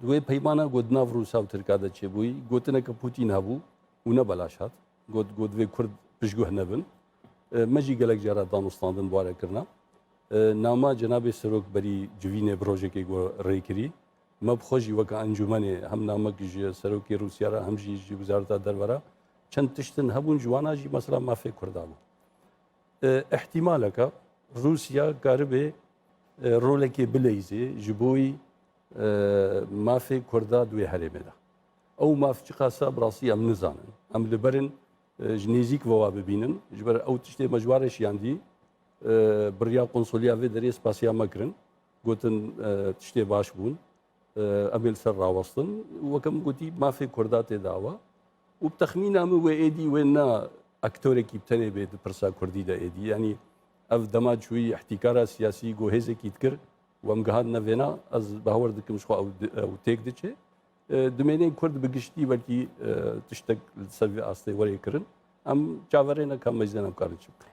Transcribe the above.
دوێ پەیمانە گوت ناو ڕووسا و ترکادە چێبووی گوتنەکە پوتین هەبوو و نەبەلاشات گوت دوێ کورد پشتگوه نەبن مەژی گەلک جارە دانوستاندن بوارەکردنا ناما جنابێ سەرۆک بەری جوینێ برۆژێکی ڕێکردی مە بخۆشی وەکە ئەنجومەنێ هەم نامەکی سەرۆکی رووسیاە هەمژی وزارەتە دەربەرە چەند تشتن هەبوون جواناژی مەسەلا مافێ کووردا بوو احتیمالەکە رووسیا کاربێ ڕۆلێکی بلەیزێ ji بۆی مافێ کووردا دوێ هەرێمێدا ئەو مافچ قاسا بڕاستی ئەم نزانن ئەم لەبەرن ji nêzîkva bibînin ji ber ew tiştê mecwareşiyan dî birya konsolya vê derê spasiya me kirin gotin tiştê baş bûn em ê li ser rawestin weke min gotî mafê Kurda tê dawa û bi texmîna min wê êdî wê na aktorekî bi tenê bê di pirsa Kurdî de êdî yanî ev dema çûyî ihtikara siyasî got hêzekî dikir wem gihat nevêna ez bawer dikim ji xwe ew têk diçe Dimênê Kurd bi giştî belkî tiştek li ser vê astê werê kirin em çaverê nekan mecdên ev karin çi bikin